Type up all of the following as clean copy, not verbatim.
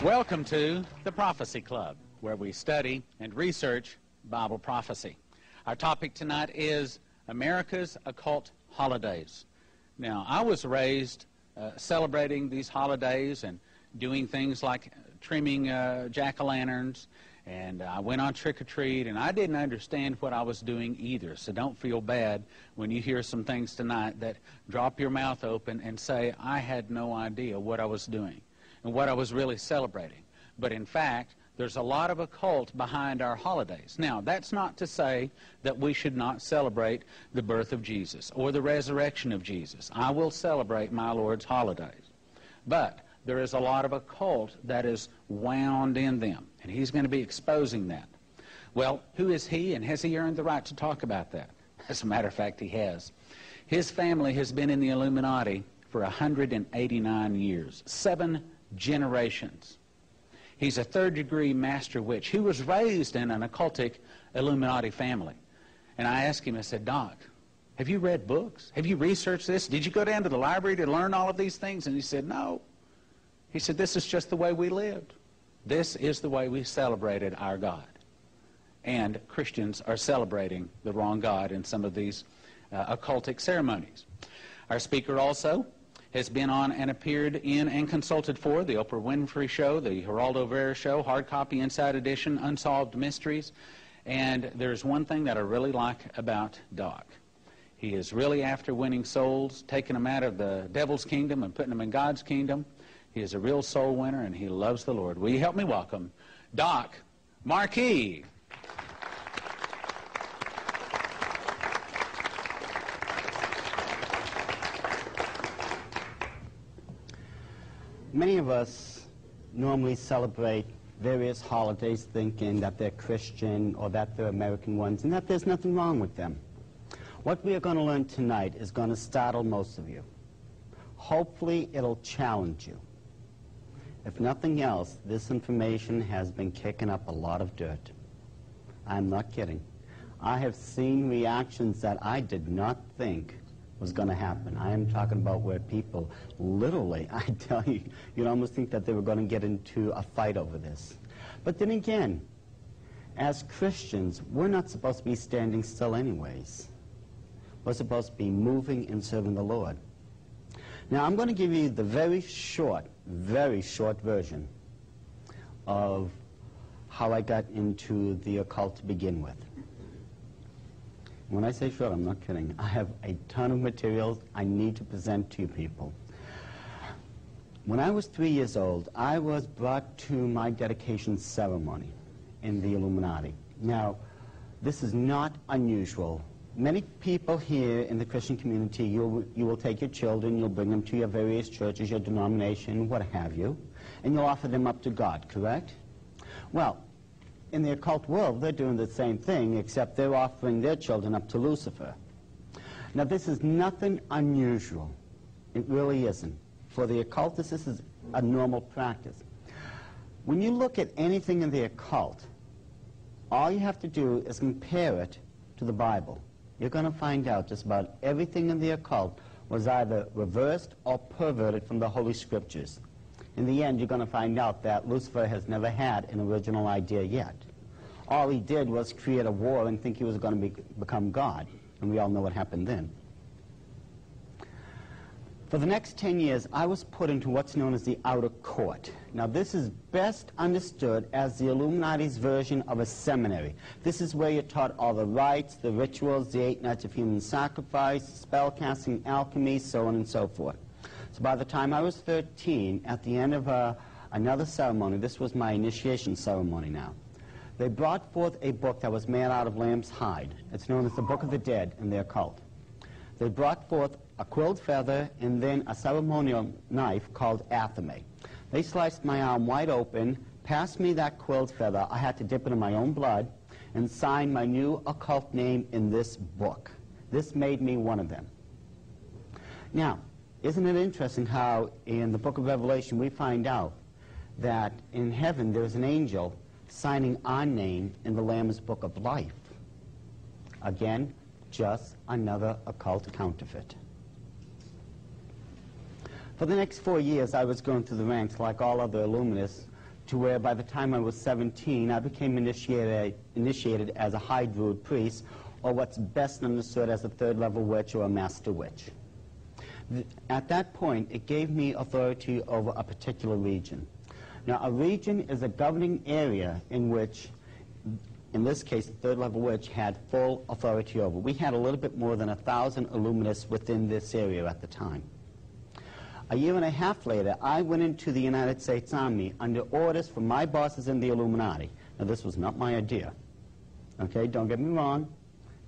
Welcome to the Prophecy Club, where we study and research Bible prophecy. Our topic tonight is America's occult holidays. Now, I was raised celebrating these holidays and doing things like trimming jack-o'-lanterns, and I went on trick-or-treat, and I didn't understand what I was doing either, so don't feel bad when you hear some things tonight that drop your mouth open and say, I had no idea what I was doing and what I was really celebrating. But in fact, there's a lot of occult behind our holidays. Now, that's not to say that we should not celebrate the birth of Jesus or the resurrection of Jesus. I will celebrate my Lord's holidays. But there is a lot of occult that is wound in them, and he's going to be exposing that. Well, who is he, and has he earned the right to talk about that? As a matter of fact, he has. His family has been in the Illuminati for 189 years, 7 generations. He's a third-degree master witch who was raised in an occultic Illuminati family. And I asked him, I said, Doc, have you read books? Have you researched this? Did you go down to the library to learn all of these things? And he said, no. He said, this is just the way we lived. This is the way we celebrated our God. And Christians are celebrating the wrong God in some of these occultic ceremonies. Our speaker also has been on and appeared in and consulted for the Oprah Winfrey Show, the Geraldo Rivera Show, Hard Copy Inside Edition, Unsolved Mysteries. And there's one thing that I really like about Doc. He is really after winning souls, taking them out of the devil's kingdom and putting them in God's kingdom. He is a real soul winner, and he loves the Lord. Will you help me welcome Doc Marquis? Many of us normally celebrate various holidays thinking that they're Christian or that they're American ones and that there's nothing wrong with them. What we are going to learn tonight is going to startle most of you. Hopefully it'll challenge you. If nothing else, this information has been kicking up a lot of dirt. I'm not kidding. I have seen reactions that I did not think was going to happen. I am talking about where people literally, I tell you, you'd almost think that they were going to get into a fight over this. But then again, as Christians, we're not supposed to be standing still anyways. We're supposed to be moving and serving the Lord. Now, I'm going to give you the very short version of how I got into the occult to begin with. When I say short, I'm not kidding. I have a ton of materials I need to present to you people. When I was 3 years old, I was brought to my dedication ceremony in the Illuminati. Now, this is not unusual. Many people here in the Christian community, you will take your children, you'll bring them to your various churches, your denomination, what have you, and you'll offer them up to God, correct? Well, in the occult world, they're doing the same thing, except they're offering their children up to Lucifer. Now, this is nothing unusual. It really isn't. For the occultists, this is a normal practice. When you look at anything in the occult, all you have to do is compare it to the Bible. You're going to find out just about everything in the occult was either reversed or perverted from the Holy Scriptures. In the end, you're going to find out that Lucifer has never had an original idea yet. All he did was create a war and think he was going to become God. And we all know what happened then. For the next 10 years, I was put into what's known as the outer court. Now, this is best understood as the Illuminati's version of a seminary. This is where you're taught all the rites, the rituals, the 8 nights of human sacrifice, spellcasting, alchemy, so on and so forth. So by the time I was 13, at the end of another ceremony, this was my initiation ceremony now, they brought forth a book that was made out of lamb's hide. It's known as the Book of the Dead in the occult. They brought forth a quilled feather and then a ceremonial knife called athame. They sliced my arm wide open, passed me that quilled feather. I had to dip it in my own blood and sign my new occult name in this book. This made me one of them. Now, isn't it interesting how in the book of Revelation we find out that in heaven there's an angel signing our name in the Lamb's Book of Life? Again, just another occult counterfeit. For the next 4 years, I was going through the ranks like all other Illuminists, to where by the time I was 17, I became initiated as a High Druid priest, or what's best understood as a third-level witch or a master witch. At that point, it gave me authority over a particular region. Now, a region is a governing area in which, in this case, the third-level witch had full authority over. We had a little bit more than 1,000 illuminists within this area at the time. A year and a half later, I went into the United States Army under orders from my bosses in the Illuminati. Now, this was not my idea. Okay, don't get me wrong,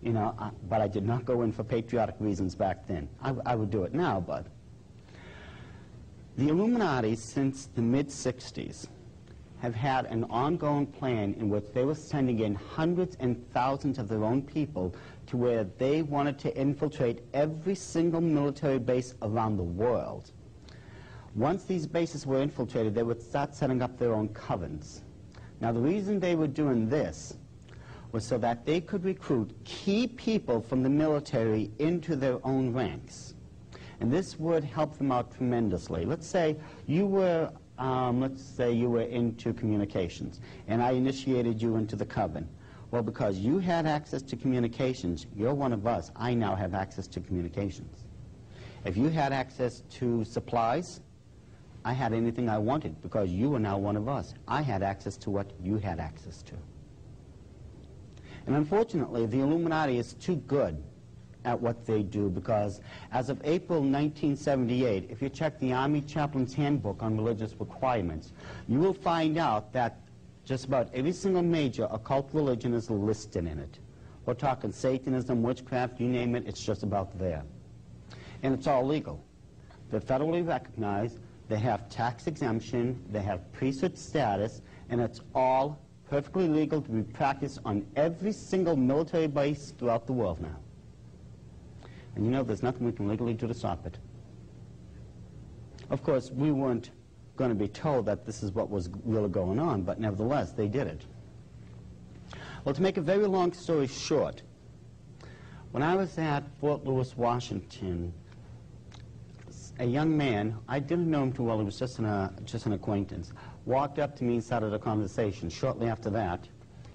you know, but I did not go in for patriotic reasons back then. I would do it now, but the Illuminati, since the mid-60s, have had an ongoing plan in which they were sending in hundreds and thousands of their own people to where they wanted to infiltrate every single military base around the world. Once these bases were infiltrated, they would start setting up their own covens. Now, the reason they were doing this was so that they could recruit key people from the military into their own ranks. And this would help them out tremendously. Let's say you were into communications, and I initiated you into the coven. Well, because you had access to communications, you're one of us. I now have access to communications. If you had access to supplies, I had anything I wanted because you were now one of us. I had access to what you had access to. And unfortunately, the Illuminati is too good at what they do, because as of April 1978, if you check the Army Chaplain's Handbook on Religious Requirements, you will find out that just about every single major occult religion is listed in it. We're talking Satanism, witchcraft, you name it, it's just about there. And it's all legal. They're federally recognized, they have tax exemption, they have priesthood status, and it's all perfectly legal to be practiced on every single military base throughout the world now. And you know, there's nothing we can legally do to stop it. Of course, we weren't going to be told that this is what was really going on, but nevertheless, they did it. Well, to make a very long story short, when I was at Fort Lewis, Washington, a young man, I didn't know him too well, he was just an acquaintance, walked up to me and started a conversation. Shortly after that,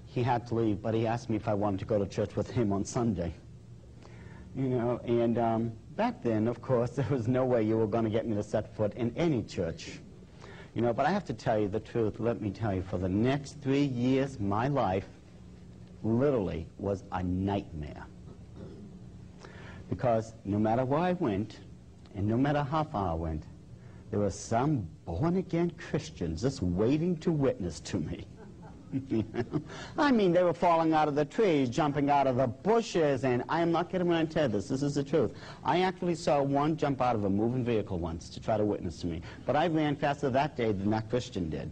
he had to leave, but he asked me if I wanted to go to church with him on Sunday. You know, and back then, of course, there was no way you were going to get me to set foot in any church. You know, but I have to tell you the truth. Let me tell you, for the next 3 years, my life literally was a nightmare. Because no matter where I went, and no matter how far I went, there were some born-again Christians just waiting to witness to me. I mean, they were falling out of the trees, jumping out of the bushes, and I am not kidding when I tell this. This is the truth. I actually saw one jump out of a moving vehicle once to try to witness to me, but I ran faster that day than that Christian did.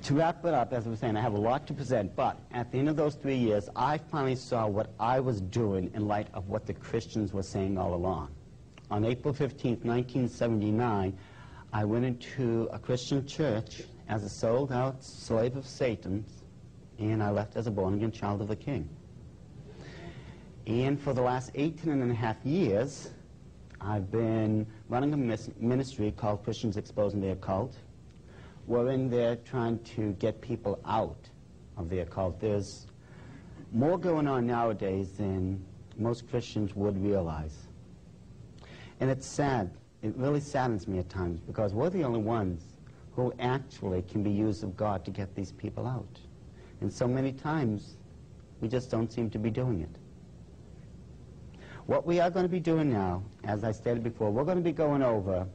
To wrap it up, as I was saying, I have a lot to present, but at the end of those 3 years, I finally saw what I was doing in light of what the Christians were saying all along. On April 15th, 1979, I went into a Christian church as a sold-out slave of Satan, and I left as a born-again child of the King. And for the last 18.5 years, I've been running a ministry called Christians Exposing the Occult, wherein they're trying to get people out of the occult. There's more going on nowadays than most Christians would realize. And it's sad. It really saddens me at times, because we're the only ones who actually can be used of God to get these people out. And so many times, we just don't seem to be doing it. What we are going to be doing now, as I stated before, we're going to be going over